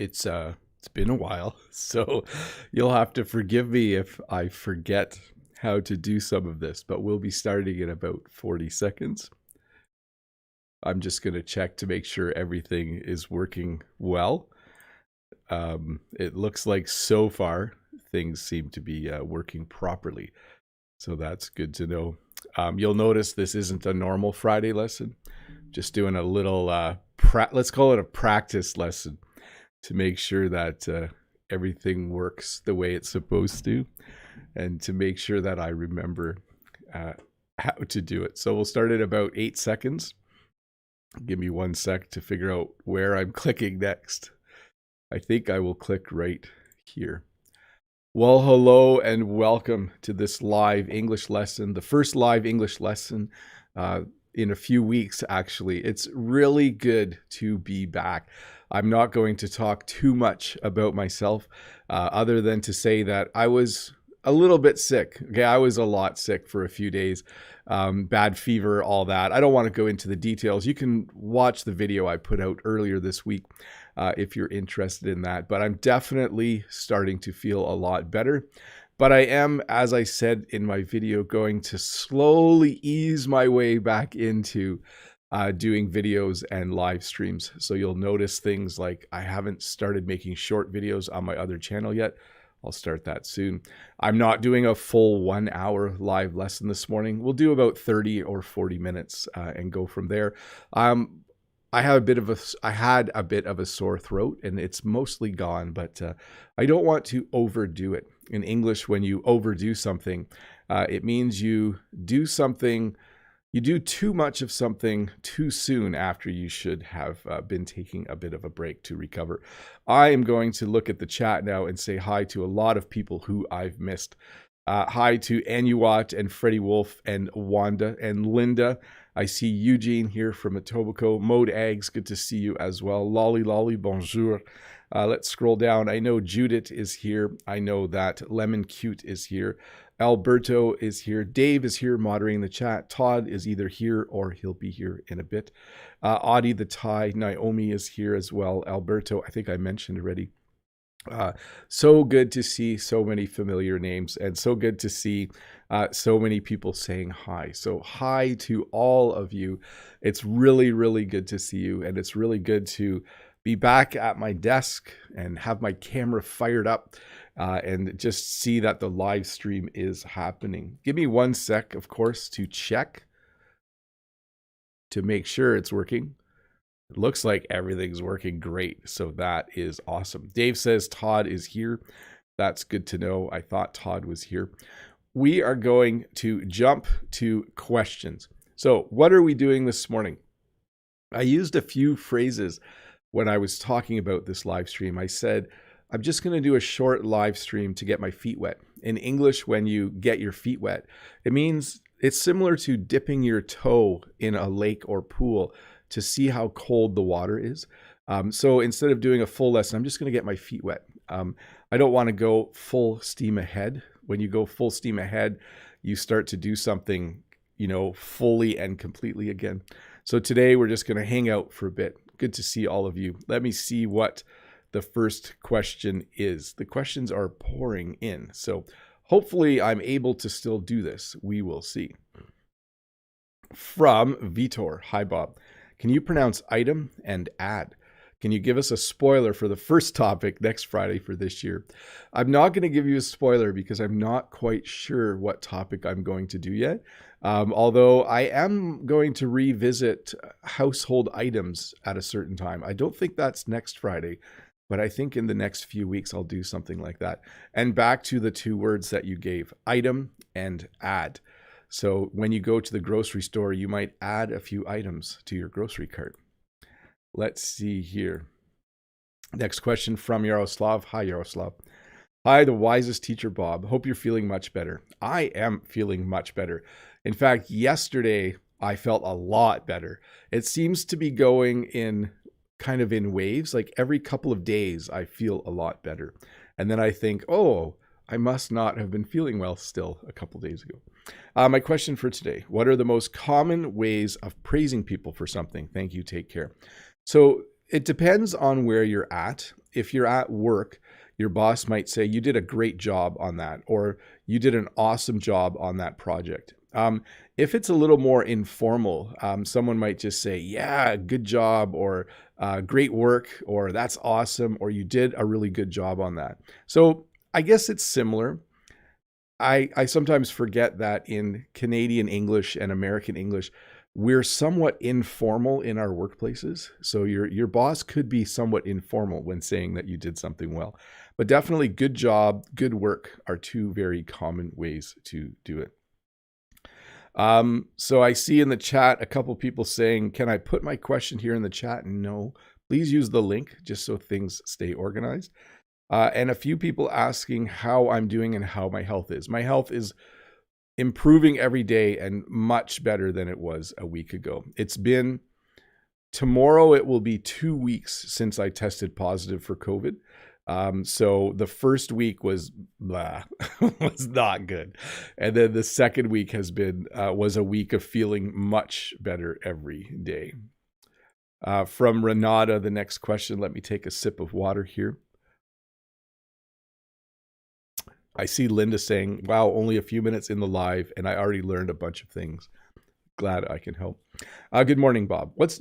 It's been a while, so you'll have to forgive me if I forget how to do some of this, but we'll be starting in about 40 seconds. I'm just going to check to make sure everything is working well. It looks like so far things seem to be working properly, so that's good to know. You'll notice this isn't a normal Friday lesson. Just doing a little, let's call it a practice lesson to make sure that everything works the way it's supposed to, and to make sure that I remember how to do it. So we'll start at about 8 seconds. Give me 1 sec to figure out where I'm clicking next. I think I will click right here. Well, hello and welcome to this live English lesson, the first live English lesson in a few weeks, actually. It's really good to be back. I'm not going to talk too much about myself other than to say that I was a little bit sick. Okay, I was a lot sick for a few days. Bad fever, all that. I don't want to go into the details. You can watch the video I put out earlier this week if you're interested in that. But I'm definitely starting to feel a lot better. But I am, as I said in my video, going to slowly ease my way back into doing videos and live streams. So you'll notice things like I haven't started making short videos on my other channel yet. I'll start that soon. I'm not doing a full 1 hour live lesson this morning. We'll do about 30 or 40 minutes and go from there. I had a bit of a sore throat, and it's mostly gone, but I don't want to overdo it. In English, when you overdo something, it means you do something, you do too much of something too soon after you should have been taking a bit of a break to recover. I am going to look at the chat now and say hi to a lot of people who I've missed. Hi to Anuat and Freddie Wolf and Wanda and Linda. I see Eugene here from Etobicoke. Mode Eggs, good to see you as well. Lolly, bonjour. Let's scroll down. I know Judith is here. I know that Lemon Cute is here. Alberto is here. Dave is here moderating the chat. Todd is either here or he'll be here in a bit. Audie the Thai. Naomi is here as well. Alberto, I think I mentioned already. So good to see so many familiar names, and so good to see so many people saying hi. So hi to all of you. It's really, really good to see you, and it's really good to be back at my desk and have my camera fired up and just see that the live stream is happening. Give me 1 sec, of course, to check to make sure it's working. It looks like everything's working great, so that is awesome. Dave says Todd is here. That's good to know. I thought Todd was here. We are going to jump to questions. So what are we doing this morning? I used a few phrases when I was talking about this live stream. I said, I'm just going to do a short live stream to get my feet wet. In English, when you get your feet wet, it means it's similar to dipping your toe in a lake or pool to see how cold the water is. So instead of doing a full lesson, I'm just going to get my feet wet. I don't want to go full steam ahead. When you go full steam ahead, you start to do something, fully and completely again. So today we're just going to hang out for a bit. Good to see all of you. Let me see what the first question is. The questions are pouring in. So hopefully I'm able to still do this. We will see. From Vitor. Hi, Bob. Can you pronounce item and add? Can you give us a spoiler for the first topic next Friday for this year? I'm not going to give you a spoiler because I'm not quite sure what topic I'm going to do yet. Although I am going to revisit household items at a certain time. I don't think that's next Friday, but I think in the next few weeks I'll do something like that. And back to the two words that you gave, item and add. So when you go to the grocery store, you might add a few items to your grocery cart. Let's see here. Next question from Yaroslav. Hi, Yaroslav. Hi, the wisest teacher, Bob. Hope you're feeling much better. I am feeling much better. In fact, yesterday I felt a lot better. It seems to be going in kind of in waves. Like every couple of days, I feel a lot better. And then I think, oh, I must not have been feeling well still a couple days ago. My question for today, what are the most common ways of praising people for something? Thank you, take care. So it depends on where you're at if you're at work, your boss might say, you did a great job on that, or you did an awesome job on that project. If it's a little more informal, someone might just say, yeah, good job, or great work, or that's awesome, or you did a really good job on that. So I guess it's similar. I sometimes forget that in Canadian English and American English, we're somewhat informal in our workplaces. So your boss could be somewhat informal when saying that you did something well. But definitely good job, good work are two very common ways to do it. So I see in the chat a couple people saying, can I put my question here in the chat? No, please use the link just so things stay organized. And a few people asking how I'm doing and how my health is. My health is improving every day and much better than it was a week ago. Tomorrow it will be 2 weeks since I tested positive for COVID. So the first week was was not good. And then the second week was a week of feeling much better every day. From Renata, the next question, let me take a sip of water here. I see Linda saying, wow, only a few minutes in the live, and I already learned a bunch of things. Glad I can help. Good morning, Bob. What's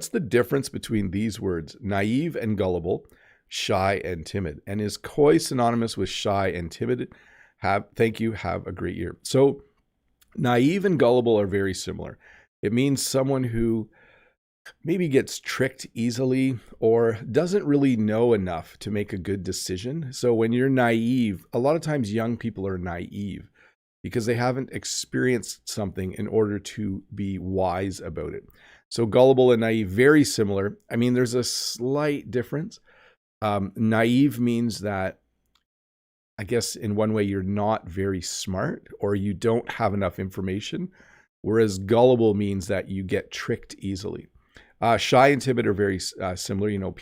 the difference between these words, naive and gullible, shy and timid? And is coy synonymous with shy and timid? Thank you. Have a great year. So naive and gullible are very similar. It means someone who maybe gets tricked easily or doesn't really know enough to make a good decision. So when you're naive, a lot of times young people are naive because they haven't experienced something in order to be wise about it. So gullible and naive, very similar. I mean, there's a slight difference. Naive means that, I guess in one way, you're not very smart or you don't have enough information, whereas gullible means that you get tricked easily. Shy and timid are very similar. You know,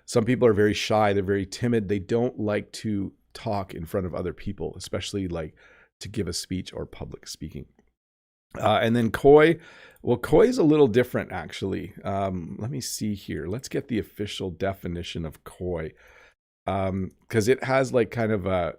some people are very shy. They're very timid. They don't like to talk in front of other people, especially like to give a speech or public speaking. And then coy. Well, coy is a little different, actually. Let me see here. Let's get the official definition of coy. Because it has like kind of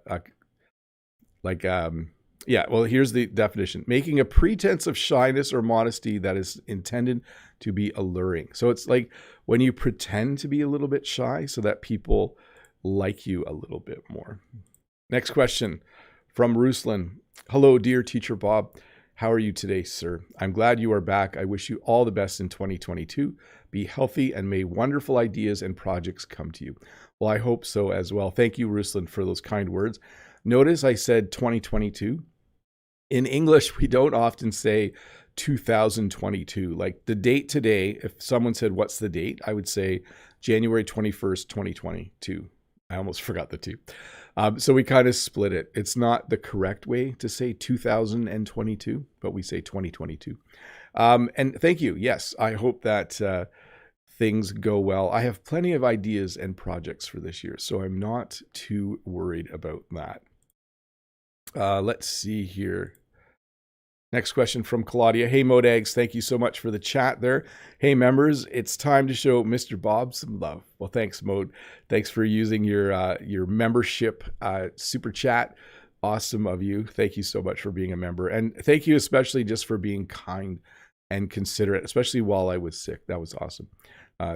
yeah, well, here's the definition. Making a pretense of shyness or modesty that is intended to be alluring. So it's like when you pretend to be a little bit shy so that people like you a little bit more. Next question from Ruslan. Hello, dear teacher Bob. How are you today, sir? I'm glad you are back. I wish you all the best in 2022. Be healthy and may wonderful ideas and projects come to you. Well, I hope so as well. Thank you, Ruslan, for those kind words. Notice I said 2022. In English, we don't often say 2022. Like the date today, if someone said, what's the date? I would say January 21st, 2022. I almost forgot the two. So we kind of split it. It's not the correct way to say 2022, but we say 2022. And thank you. Yes, I hope that things go well. I have plenty of ideas and projects for this year, so I'm not too worried about that. Let's see here. Next question from Claudia. Hey, Modags, thank you so much for the chat there. Hey, members, it's time to show Mr. Bob some love. Well, thanks, Mode. Thanks for using your membership super chat. Awesome of you. Thank you so much for being a member. And thank you especially just for being kind and considerate, especially while I was sick. That was awesome.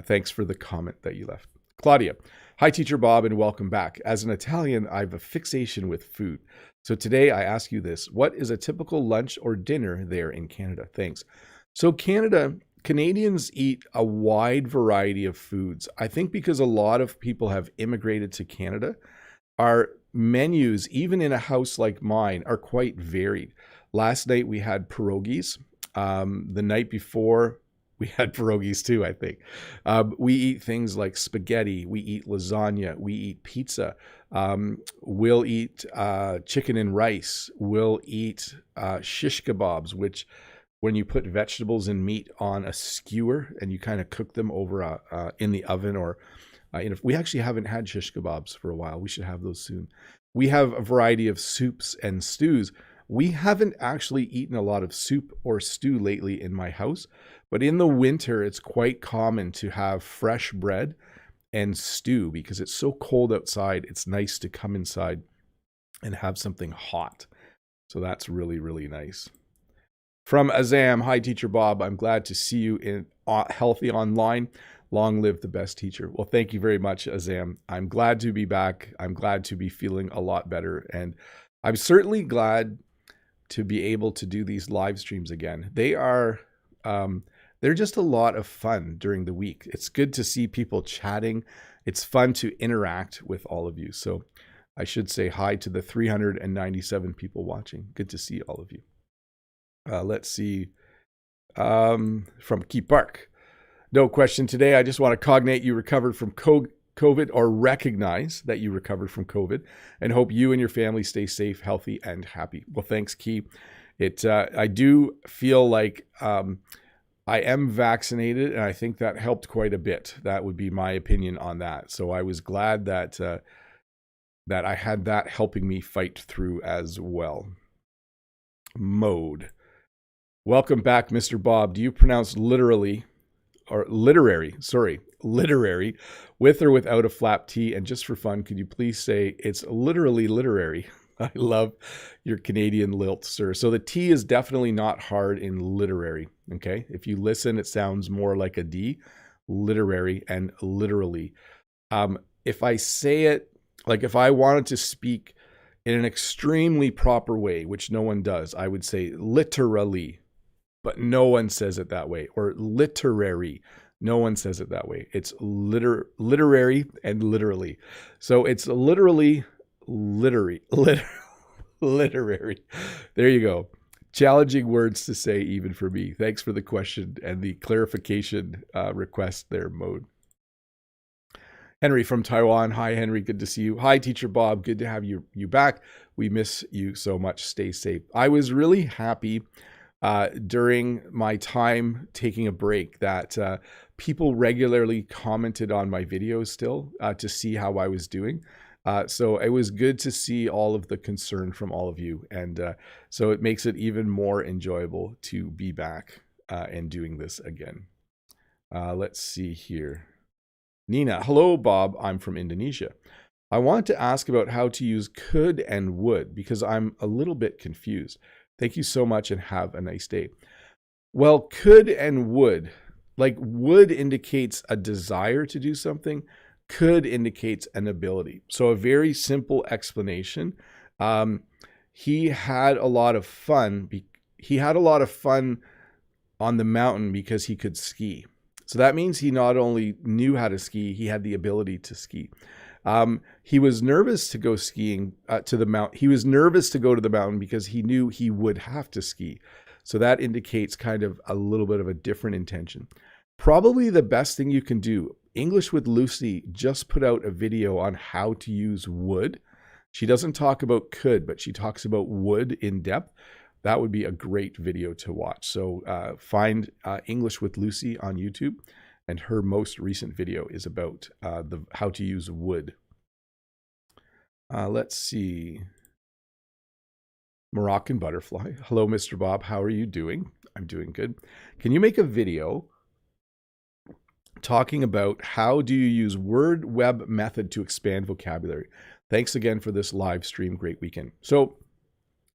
Thanks for the comment that you left. Claudia. Hi, Teacher Bob, and welcome back. As an Italian, I have a fixation with food. So today I ask you this, what is a typical lunch or dinner there in Canada? Thanks. So Canadians eat a wide variety of foods. I think because a lot of people have immigrated to Canada, our menus, even in a house like mine, are quite varied. Last night we had pierogies. The night before we had pierogies too, I think. We eat things like spaghetti. We eat lasagna. We eat pizza. We'll eat chicken and rice. We'll eat shish kebabs, which when you put vegetables and meat on a skewer and you kind of cook them over in the oven or we actually haven't had shish kebabs for a while. We should have those soon. We have a variety of soups and stews. We haven't actually eaten a lot of soup or stew lately in my house, but in the winter, it's quite common to have fresh bread and stew because it's so cold outside. It's nice to come inside and have something hot. So that's really, really nice. From Azam, hi, Teacher Bob. I'm glad to see you in healthy online. Long live the best teacher. Well, thank you very much, Azam. I'm glad to be back. I'm glad to be feeling a lot better. And I'm certainly glad to be able to do these live streams again. They're just a lot of fun during the week. It's good to see people chatting. It's fun to interact with all of you. So I should say hi to the 397 people watching. Good to see all of you. Let's see. From Key Park. No question today. I just want to cognate you recovered from COVID, or recognize that you recovered from COVID, and hope you and your family stay safe, healthy, and happy. Well, thanks, Key. I do feel like I am vaccinated, and I think that helped quite a bit. That would be my opinion on that. So I was glad that I had that helping me fight through as well. Mode. Welcome back, Mr. Bob. Do you pronounce literary, with or without a flap T? And just for fun, could you please say it's literally literary? I love your Canadian lilt, sir. So the T is definitely not hard in literary, okay? If you listen, it sounds more like a D, literary and literally. If I say it, like if I wanted to speak in an extremely proper way, which no one does, I would say literally, but no one says it that way. Or literary, no one says it that way. It's literary and literally. So it's literally literary. There you go. Challenging words to say even for me. Thanks for the question and the clarification request there, Mode. Henry from Taiwan. Hi, Henry. Good to see you. Hi, Teacher Bob. Good to have you back. We miss you so much. Stay safe. I was really happy during my time taking a break that people regularly commented on my videos still to see how I was doing. So it was good to see all of the concern from all of you. And so it makes it even more enjoyable to be back and doing this again. Let's see here. Nina, hello, Bob. I'm from Indonesia. I want to ask about how to use could and would because I'm a little bit confused. Thank you so much and have a nice day. Well, could and would, like would indicates a desire to do something. Could indicates an ability. So a very simple explanation. He had a lot of fun. He had a lot of fun on the mountain because he could ski. So that means he not only knew how to ski, he had the ability to ski. He was nervous to go skiing to the mountain. He was nervous to go to the mountain because he knew he would have to ski. So that indicates kind of a little bit of a different intention. Probably the best thing you can do. English with Lucy just put out a video on how to use would. She doesn't talk about could, but she talks about would in depth. That would be a great video to watch. So find English with Lucy on YouTube, and her most recent video is about how to use would. Let's see. Moroccan Butterfly. Hello, Mr. Bob. How are you doing? I'm doing good. Can you make a video talking about how do you use word web method to expand vocabulary? Thanks again for this live stream. Great weekend. So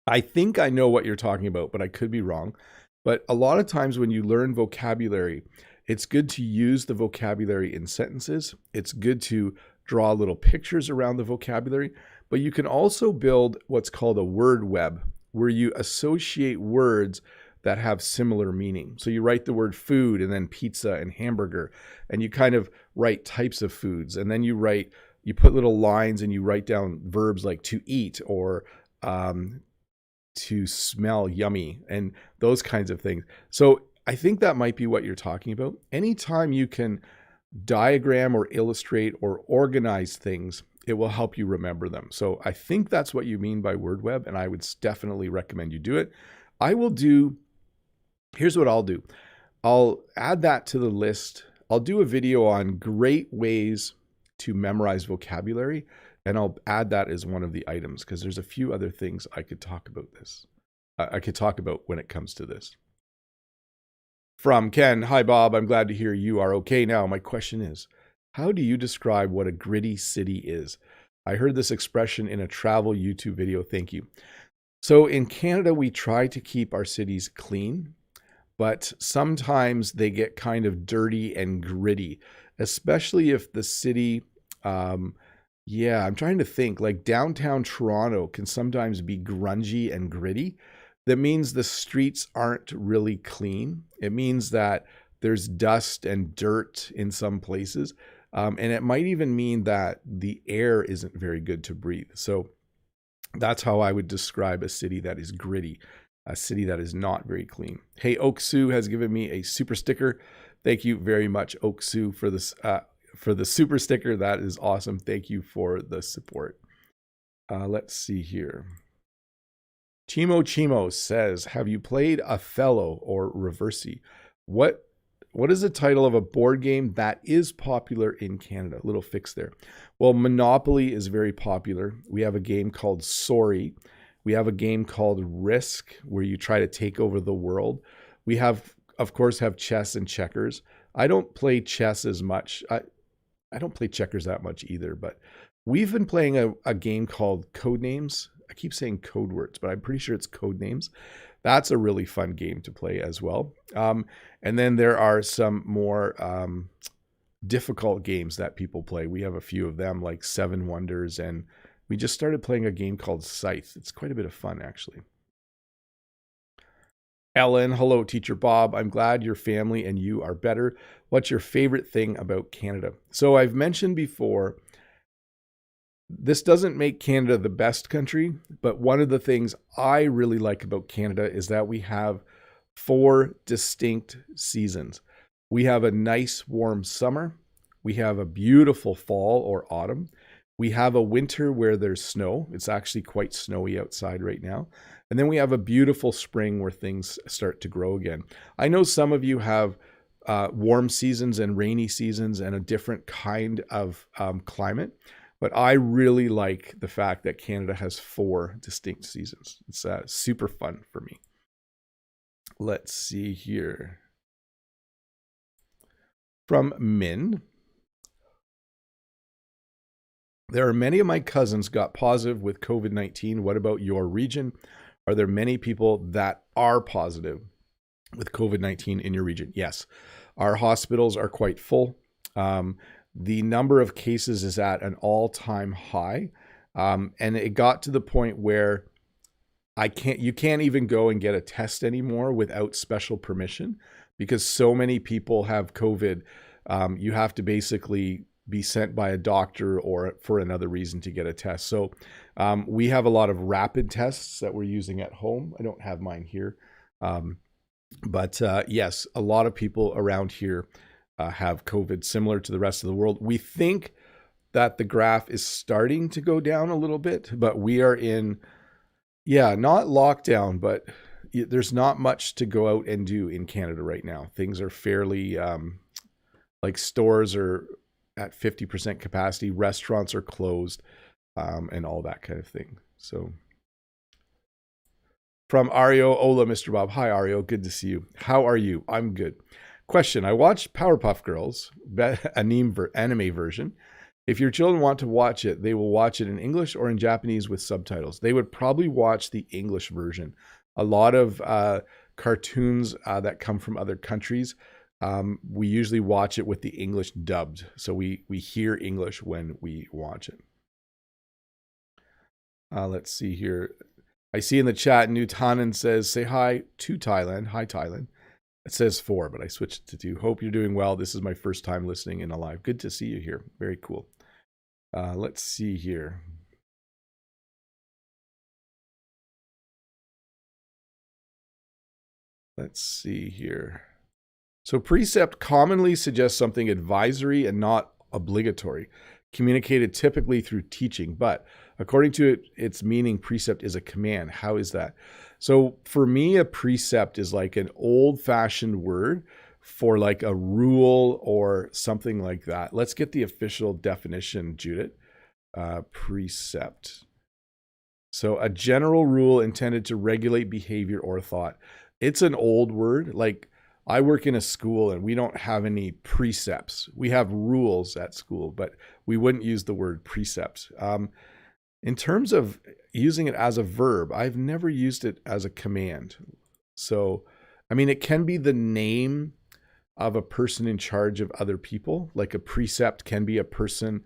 I think I know what you're talking about, but I could be wrong. But a lot of times when you learn vocabulary, it's good to use the vocabulary in sentences. It's good to draw little pictures around the vocabulary, but you can also build what's called a word web, where you associate words that have similar meaning. So you write the word food and then pizza and hamburger, and you kind of write types of foods. And then you put little lines and you write down verbs like to eat or to smell yummy and those kinds of things. So I think that might be what you're talking about. Anytime you can diagram or illustrate or organize things, it will help you remember them. So I think that's what you mean by word web, and I would definitely recommend you do it. Here's what I'll do. I'll add that to the list. I'll do a video on great ways to memorize vocabulary, and I'll add that as one of the items because there's a few other things I could talk about when it comes to this. From Ken, hi Bob, I'm glad to hear you are okay now. My question is, How do you describe what a gritty city is? I heard this expression in a travel YouTube video. Thank you. So in Canada, we try to keep our cities clean, but sometimes they get kind of dirty and gritty, especially if the city, yeah, I'm trying to think, like downtown Toronto can sometimes be grungy and gritty. That means the streets aren't really clean. It means that there's dust and dirt in some places. And it might even mean that the air isn't very good to breathe. So that's how I would describe a city that is gritty, a city that is not very clean. Hey, Oksu has given me a super sticker. Thank you very much, Oksu, for this for the super sticker. That is awesome. Thank you for the support. Let's see here. Chimo says, have you played Othello or Reversi? What is the title of a board game that is popular in Canada? A little fix there. Well, Monopoly is very popular. We have a game called Sorry. We have a game called Risk, where you try to take over the world. We have, of course, have chess and checkers. I don't play chess as much. I don't play checkers that much either, but we've been playing a game called Codenames. I keep saying code words, but I'm pretty sure it's Codenames. That's a really fun game to play as well. And then there are some more difficult games that people play. We have a few of them, like Seven Wonders, and we just started playing a game called Scythe. It's quite a bit of fun, actually. Ellen, hello, Teacher Bob. I'm glad your family and you are better. What's your favorite thing about Canada? So I've mentioned before, this doesn't make Canada the best country, but one of the things I really like about Canada is that we have 4 distinct seasons. We have a nice warm summer. We have a beautiful fall or autumn. We have a winter where there's snow. It's actually quite snowy outside right now. And then we have a beautiful spring where things start to grow again. I know some of you have warm seasons and rainy seasons and a different kind of climate. But I really like the fact that Canada has 4 distinct seasons. It's super fun for me. Let's see here. From Min. There are many of my cousins got positive with COVID-19. What about your region? Are there many people that are positive with COVID-19 in your region? Yes. Our hospitals are quite full. The number of cases is at an all-time high. And it got to the point where you can't even go and get a test anymore without special permission, because so many people have COVID. You have to basically be sent by a doctor or for another reason to get a test. So we have a lot of rapid tests that we're using at home. I don't have mine here. But yes, a lot of people around here have COVID, similar to the rest of the world. We think that the graph is starting to go down a little bit, but we are in, not lockdown, but there's not much to go out and do in Canada right now. Things are fairly, like stores are at 50% capacity, restaurants are closed, and all that kind of thing. So from Ario, hola, Mr. Bob. Hi, Ario. Good to see you. How are you? I'm good. Question. I watched Powerpuff Girls, anime version. If your children want to watch it, they will watch it in English or in Japanese with subtitles. They would probably watch the English version. A lot of cartoons that come from other countries, we usually watch it with the English dubbed. So we hear English when we watch it. Let's see here. I see in the chat, Newtanen says, say hi to Thailand. Hi, Thailand. It says 4, but I switched to 2. Hope you're doing well. This is my first time listening in live. Good to see you here. Very cool. Let's see here. Let's see here. So Precept commonly suggests something advisory and not obligatory, communicated typically through teaching, but according to its meaning, precept is a command. How is that? So for me, a precept is like an old-fashioned word for like a rule or something like that. Let's get the official definition, Judith. Precept. So a general rule intended to regulate behavior or thought. It's an old word. Like I work in a school and we don't have any precepts. We have rules at school, but we wouldn't use the word precepts. In terms of using it as a verb, I've never used it as a command. So, I mean, it can be the name of a person in charge of other people. Like a precept can be a person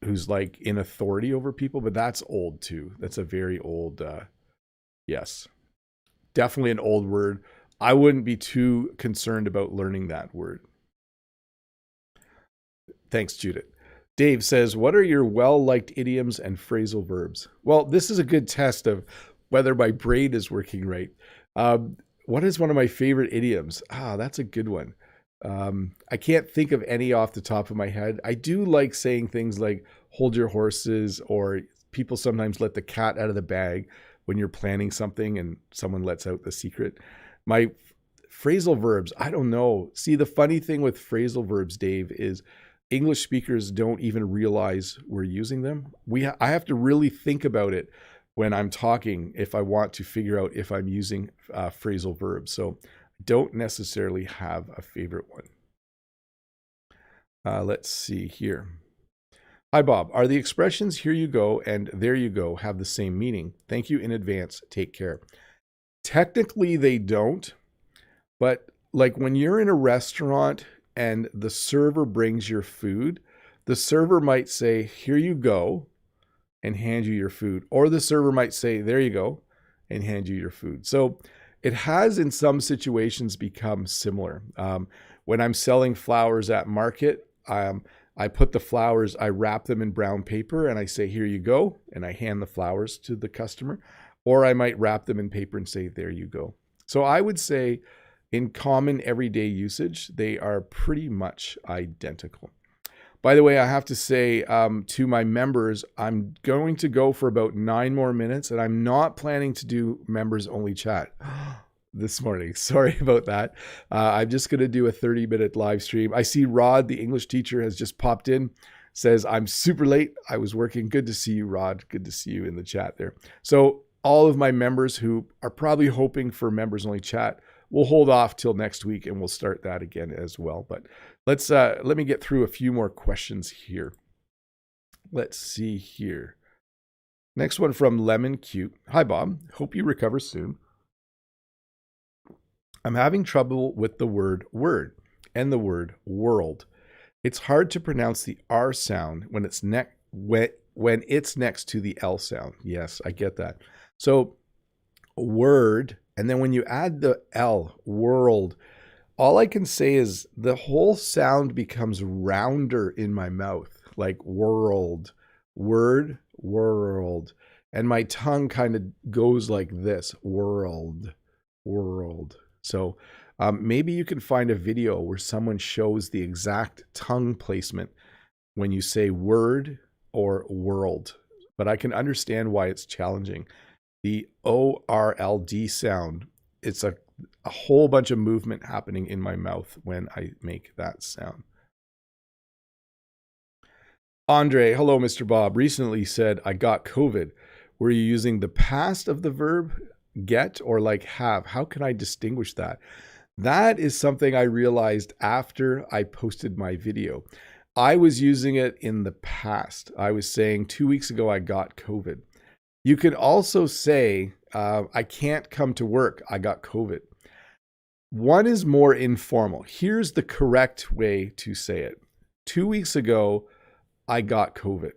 who's like in authority over people, but that's old too. That's a very old, yes, definitely an old word. I wouldn't be too concerned about learning that word. Thanks, Judith. Dave says, what are your well-liked idioms and phrasal verbs? Well, this is a good test of whether my brain is working right. What is one of my favorite idioms? That's a good one. I can't think of any off the top of my head. I do like saying things like hold your horses, or people sometimes let the cat out of the bag when you're planning something and someone lets out the secret. My phrasal verbs, I don't know. See, the funny thing with phrasal verbs, Dave, is English speakers don't even realize we're using them. I have to really think about it when I'm talking if I want to figure out if I'm using phrasal verbs. So I don't necessarily have a favorite one. Let's see here. Hi, Bob. Are the expressions here you go and there you go have the same meaning? Thank you in advance. Take care. Technically, they don't. But like when you're in a restaurant and the server brings your food, the server might say, here you go, and hand you your food. Or the server might say, there you go, and hand you your food. So it has in some situations become similar. When I'm selling flowers at market, I put the flowers, I wrap them in brown paper and I say, here you go, and I hand the flowers to the customer. Or I might wrap them in paper and say, there you go. So I would say in common everyday usage, they are pretty much identical. By the way, I have to say to my members, I'm going to go for about 9 more minutes, and I'm not planning to do members only chat this morning. Sorry about that. I'm just going to do a 30-minute live stream. I see Rod, the English teacher, has just popped in, says, I'm super late. I was working. Good to see you, Rod. Good to see you in the chat there. So all of my members who are probably hoping for members only chat, we'll hold off till next week and we'll start that again as well. But let me get through a few more questions here. Let's see here. Next one from Lemon Cute. Hi, Bob. Hope you recover soon. I'm having trouble with the word word and the word world. It's hard to pronounce the R sound when it's next to the L sound. Yes, I get that. So word, and then when you add the L, world, all I can say is the whole sound becomes rounder in my mouth, like world, word, world. And my tongue kind of goes like this, world, world. So maybe you can find a video where someone shows the exact tongue placement when you say word or world. But I can understand why it's challenging. The O-R-L-D sound, it's a whole bunch of movement happening in my mouth when I make that sound. Andre, hello, Mr. Bob. Recently said, I got COVID. Were you using the past of the verb get or like have? How can I distinguish that? That is something I realized after I posted my video. I was using it in the past. I was saying 2 weeks ago, I got COVID. You could also say, I can't come to work. I got COVID. One is more informal. Here's the correct way to say it. 2 weeks ago, I got COVID.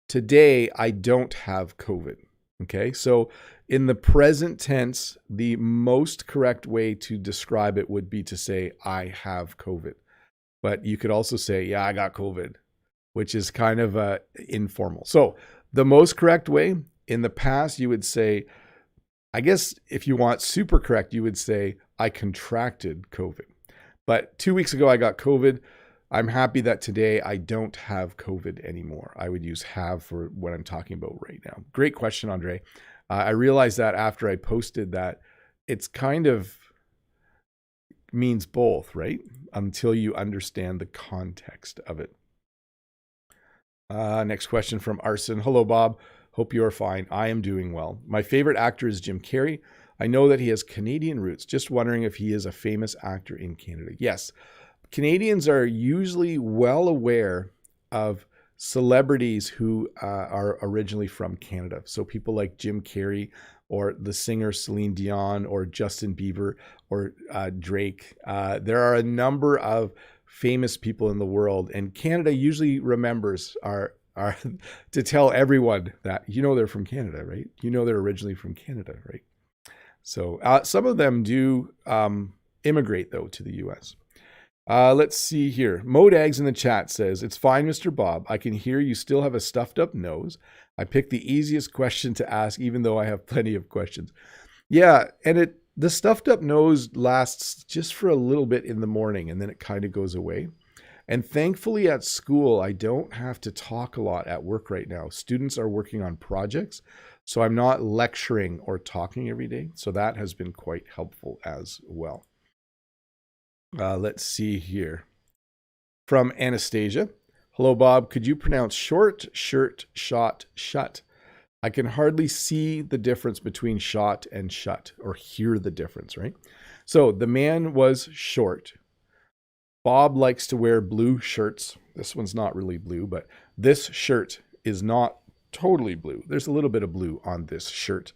Today, I don't have COVID. Okay, so in the present tense, the most correct way to describe it would be to say, I have COVID. But you could also say, yeah, I got COVID, which is kind of informal. So the most correct way in the past, you would say, I guess if you want super correct, you would say, I contracted COVID. But 2 weeks ago, I got COVID. I'm happy that today I don't have COVID anymore. I would use have for what I'm talking about right now. Great question, Andre. I realized that after I posted that it's kind of means both, right? Until you understand the context of it. Next question from Arson. Hello, Bob. Hope you're fine. I am doing well. My favorite actor is Jim Carrey. I know that he has Canadian roots. Just wondering if he is a famous actor in Canada. Yes, Canadians are usually well aware of celebrities who are originally from Canada. So people like Jim Carrey or the singer Celine Dion or Justin Bieber or Drake. There are a number of famous people in the world, and Canada usually remembers our to tell everyone that, they're from Canada, right? They're originally from Canada, right? So some of them do immigrate, though, to the U.S. Let's see here. Modags in the chat says, it's fine, Mr. Bob. I can hear you still have a stuffed up nose. I picked the easiest question to ask, even though I have plenty of questions. Yeah, and the stuffed up nose lasts just for a little bit in the morning, and then it kind of goes away. And thankfully at school, I don't have to talk a lot at work right now. Students are working on projects, so I'm not lecturing or talking every day. So that has been quite helpful as well. Let's see here. From Anastasia. Hello, Bob. Could you pronounce short, shirt, shot, shut? I can hardly see the difference between shot and shut, or hear the difference, right? So the man was short. Bob likes to wear blue shirts. This one's not really blue, but this shirt is not totally blue. There's a little bit of blue on this shirt.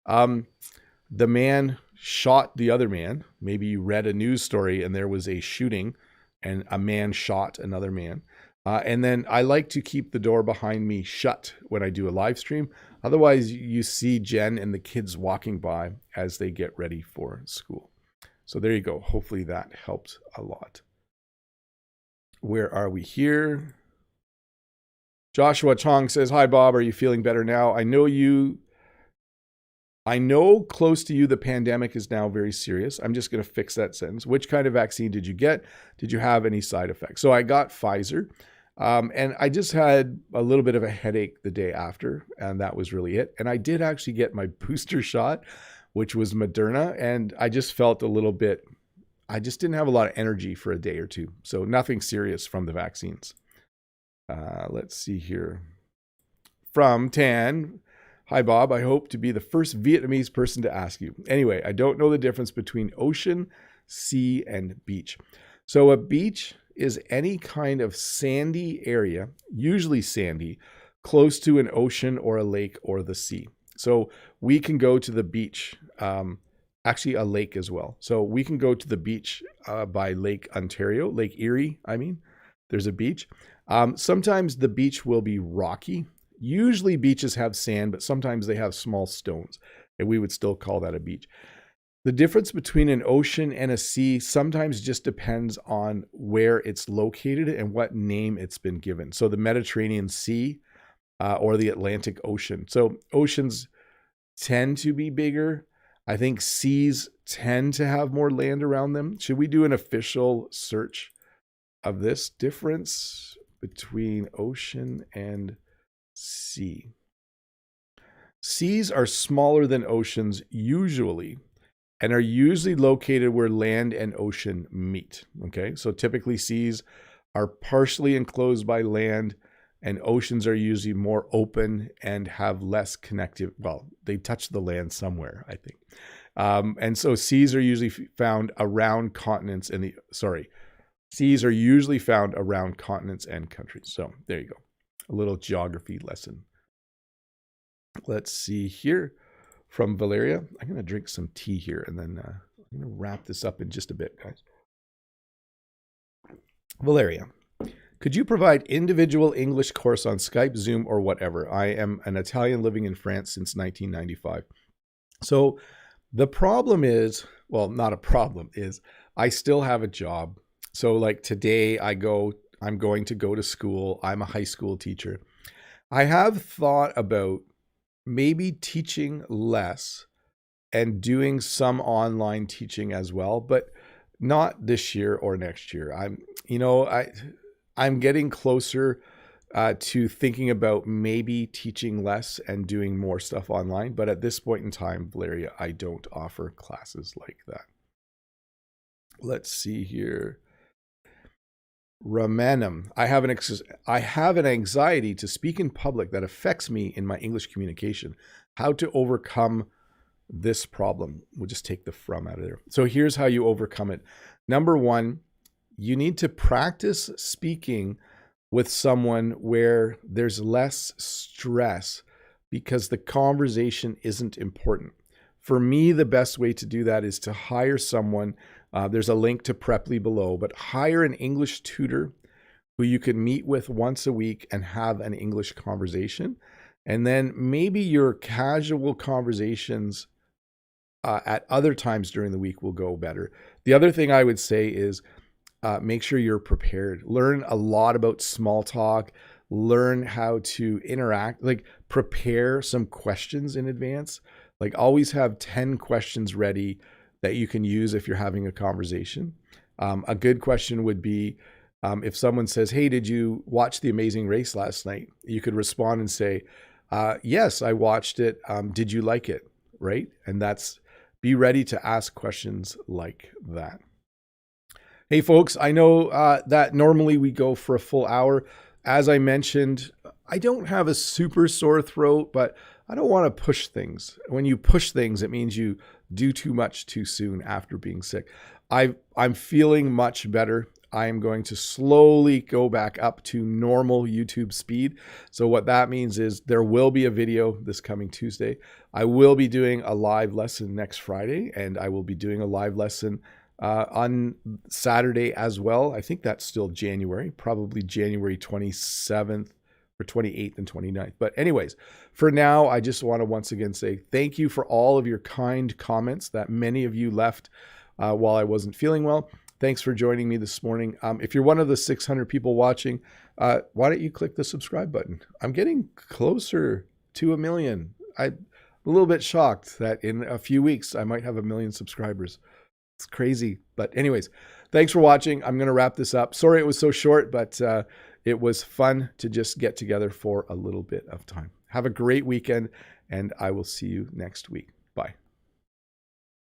The man shot the other man. Maybe you read a news story and there was a shooting and a man shot another man. And then I like to keep the door behind me shut when I do a live stream. Otherwise, you see Jen and the kids walking by as they get ready for school. So there you go. Hopefully that helped a lot. Where are we here? Joshua Chong says, hi, Bob. Are you feeling better now? I know close to you the pandemic is now very serious. I'm just going to fix that sentence. Which kind of vaccine did you get? Did you have any side effects? So I got Pfizer, and I just had a little bit of a headache the day after, and that was really it. And I did actually get my booster shot, which was Moderna, and I just felt a little bit, I just didn't have a lot of energy for a day or two. So nothing serious from the vaccines. Let's see here. From Tan. Hi, Bob. I hope to be the first Vietnamese person to ask you. Anyway, I don't know the difference between ocean, sea, and beach. So a beach is any kind of sandy area, usually sandy, close to an ocean or a lake or the sea. So we can go to the beach, actually a lake as well. So we can go to the beach by Lake Ontario, Lake Erie, I mean. There's a beach. Sometimes the beach will be rocky. Usually beaches have sand, but sometimes they have small stones, and we would still call that a beach. The difference between an ocean and a sea sometimes just depends on where it's located and what name it's been given. So the Mediterranean Sea or the Atlantic Ocean. So oceans tend to be bigger. I think seas tend to have more land around them. Should we do an official search of this difference between ocean and sea? Seas are smaller than oceans usually, and are usually located where land and ocean meet. Okay, so typically seas are partially enclosed by land, and oceans are usually more open and have less connective. Well, they touch the land somewhere, I think. And so seas are usually found around continents seas are usually found around continents and countries. So there you go. A little geography lesson. Let's see here from Valeria. I'm going to drink some tea here and then I'm going to wrap this up in just a bit, guys. Valeria, could you provide individual English course on Skype, Zoom, or whatever? I am an Italian living in France since 1995. So the problem is, well, not a problem, is I still have a job. So like today I'm going to go to school. I'm a high school teacher. I have thought about maybe teaching less and doing some online teaching as well, but not this year or next year. I'm getting closer to thinking about maybe teaching less and doing more stuff online. But at this point in time, Valeria, I don't offer classes like that. Let's see here. Ramanam, I have an anxiety to speak in public that affects me in my English communication. How to overcome this problem. We'll just take the from out of there. So here's how you overcome it. Number one, you need to practice speaking with someone where there's less stress because the conversation isn't important. For me, the best way to do that is to hire someone. There's a link to Preply below, but hire an English tutor who you can meet with once a week and have an English conversation. And then maybe your casual conversations at other times during the week will go better. The other thing I would say is make sure you're prepared. Learn a lot about small talk. Learn how to interact, like prepare some questions in advance. Like always have 10 questions ready that you can use if you're having a conversation. A good question would be, if someone says, hey, did you watch The Amazing Race last night? You could respond and say, yes, I watched it. Did you like it? Right? And be ready to ask questions like that. Hey, folks, I know that normally we go for a full hour. As I mentioned, I don't have a super sore throat, but I don't want to push things. When you push things, it means you do too much too soon after being sick. I'm feeling much better. I am going to slowly go back up to normal YouTube speed. So what that means is there will be a video this coming Tuesday. I will be doing a live lesson next Friday, and I will be doing a live lesson on Saturday as well. I think that's still January, probably January 27th or 28th and 29th. But anyways, for now, I just want to once again say thank you for all of your kind comments that many of you left while I wasn't feeling well. Thanks for joining me this morning. If you're one of the 600 people watching, why don't you click the subscribe button? I'm getting closer to 1 million. I'm a little bit shocked that in a few weeks, I might have 1 million subscribers. It's crazy. But anyways, thanks for watching. I'm going to wrap this up. Sorry it was so short, but it was fun to just get together for a little bit of time. Have a great weekend, and I will see you next week. Bye.